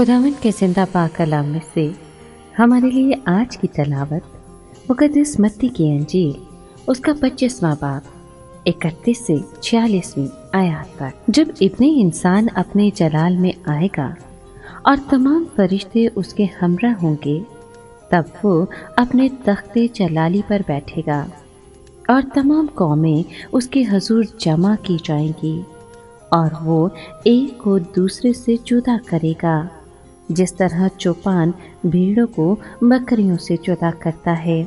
खुदावंद के जिंदा पाक कलाम में से हमारे लिए आज की तलावत मुक़द्दस मत्ती की अंजील उसका 25वां बाब 31 से 46वीं आयत तक। जब इब्ने इंसान अपने जलाल में आएगा और तमाम फरिश्ते उसके हमरा होंगे, तब वो अपने तख्ते जलाली पर बैठेगा और तमाम कौमें उसके हजूर जमा की जाएंगी और वो एक को दूसरे से जुदा करेगा, जिस तरह चौपान भेड़ों को बकरियों से जुदा करता है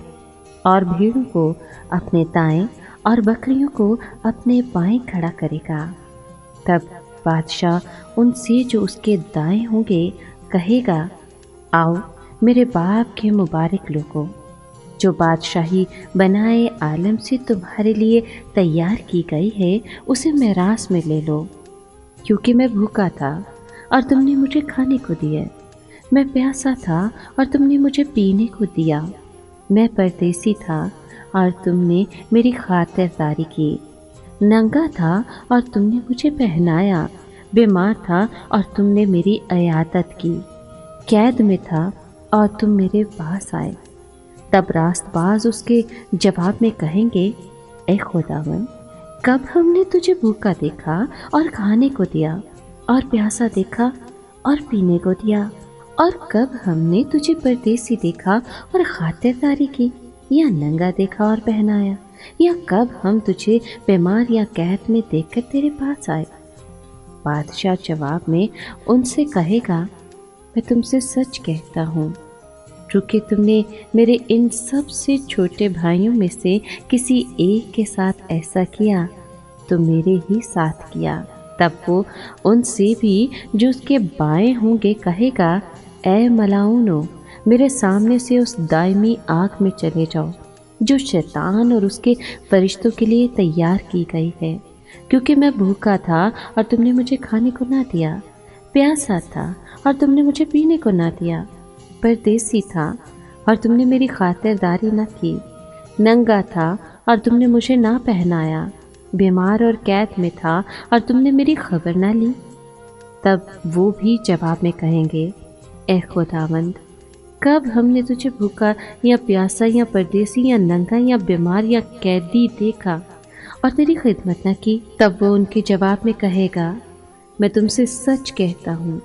और भेड़ों को अपने दाएं और बकरियों को अपने बाएं खड़ा करेगा। तब बादशाह उनसे जो उसके दाएं होंगे कहेगा, आओ मेरे बाप के मुबारक लोगों, जो बादशाही बनाए आलम से तुम्हारे लिए तैयार की गई है, उसे मेरास में ले लो। क्योंकि मैं भूखा था और तुमने मुझे खाने को दिया, मैं प्यासा था और तुमने मुझे पीने को दिया, मैं परदेसी था और तुमने मेरी खातिरदारी की, नंगा था और तुमने मुझे पहनाया, बीमार था और तुमने मेरी इयादत की, कैद में था और तुम मेरे पास आए। तब रास्तबाज उसके जवाब में कहेंगे, ए खुदावन, कब हमने तुझे भूखा देखा और खाने को दिया, और प्यासा देखा और पीने को दिया, और कब हमने तुझे परदेसी देखा और खातिरदारी की, या नंगा देखा और पहनाया, या कब हम तुझे बीमार या कैद में देखकर तेरे पास आए। बादशाह जवाब में उनसे कहेगा, मैं तुमसे सच कहता हूँ, क्योंकि तुमने मेरे इन सब से छोटे भाइयों में से किसी एक के साथ ऐसा किया तो मेरे ही साथ किया। तब वो उनसे भी जो उसके बाएं होंगे कहेगा, ऐ मलाउनो, मेरे सामने से उस दायमी आग में चले जाओ जो शैतान और उसके फरिश्तों के लिए तैयार की गई है। क्योंकि मैं भूखा था और तुमने मुझे खाने को ना दिया, प्यासा था और तुमने मुझे पीने को ना दिया, परदेसी था और तुमने मेरी खातिरदारी न की, नंगा था और तुमने मुझे ना पहनाया, बीमार और कैद में था और तुमने मेरी खबर ना ली। तब वो भी जवाब में कहेंगे, ए खुदावंद, कब हमने तुझे भूखा या प्यासा या परदेसी या नंगा या बीमार या कैदी देखा और तेरी खिदमत न की। तब वो उनके जवाब में कहेगा, मैं तुमसे सच कहता हूँ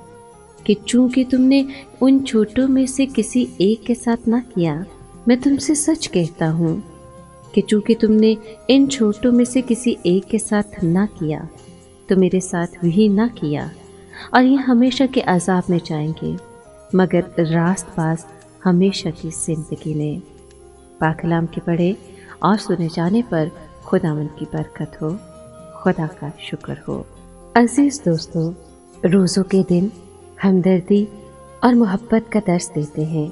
कि चूंकि तुमने उन छोटों में से किसी एक के साथ ना किया, मैं तुमसे सच कहता हूँ कि चूंकि तुमने इन छोटों में से किसी एक के साथ ना किया, तो मेरे साथ भी ना किया। और ये हमेशा के अजाब में जाएंगे, मगर रास्तबाज हमेशा की जिंदगी में। पाक कलाम के पढ़े और सुने जाने पर खुदावंद की बरकत हो, खुदा का शुक्र हो। अजीज दोस्तों, रोज़ों के दिन हमदर्दी और मोहब्बत का दर्स देते हैं।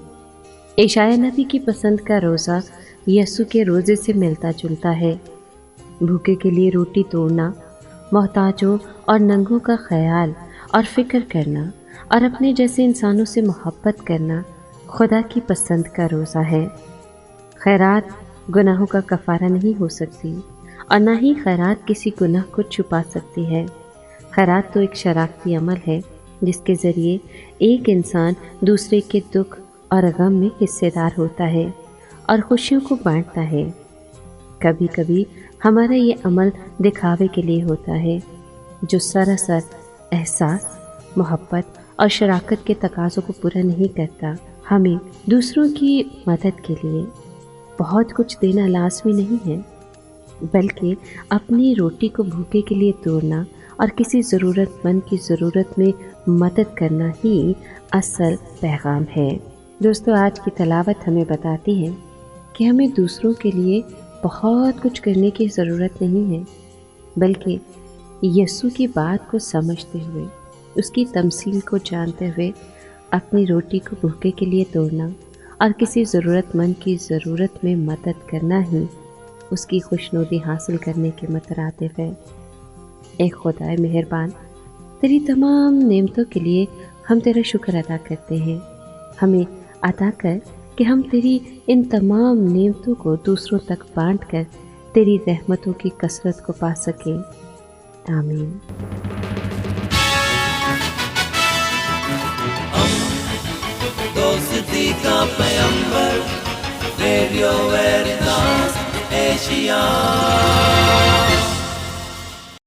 इशाया नबी की पसंद का रोज़ा यसु के रोज़े से मिलता जुलता है। भूखे के लिए रोटी तोड़ना, मोहताजों और नंगों का ख्याल और फ़िक्र करना और अपने जैसे इंसानों से मोहब्बत करना खुदा की पसंद का रोज़ा है। खैरात गुनाहों का कफ़ारा नहीं हो सकती और ना ही खैरात किसी गुनाह को छुपा सकती है। खैरात तो एक शराकती अमल है जिसके ज़रिए एक इंसान दूसरे के दुख और गम में हिस्सेदार होता है और खुशियों को बांटता है। कभी कभी हमारा ये अमल दिखावे के लिए होता है, जो सरासर एहसास, मोहब्बत और शराकत के तकाज़ों को पूरा नहीं करता। हमें दूसरों की मदद के लिए बहुत कुछ देना लाज़मी नहीं है, बल्कि अपनी रोटी को भूखे के लिए तोड़ना और किसी ज़रूरतमंद की ज़रूरत में मदद करना ही असल पैगाम है। दोस्तों, आज की तलावत हमें बताती है कि हमें दूसरों के लिए बहुत कुछ करने की ज़रूरत नहीं है, बल्कि यसु की बात को समझते हुए, उसकी तमसील को जानते हुए अपनी रोटी को भूखे के लिए तोड़ना और किसी ज़रूरतमंद की ज़रूरत में मदद करना ही उसकी खुशनुदी हासिल करने के मुतरादिफ है। एक खुदाए मेहरबान, तेरी तमाम नेमतों के लिए हम तेरा शुक्र अदा करते हैं। हमें अता कर कि हम तेरी इन तमाम नेमतों को दूसरों तक बांट कर तेरी रहमतों की कसरत को पा सकें। आमीन। درستی کا پیمبر ریڈیو ویریتاس ایشیا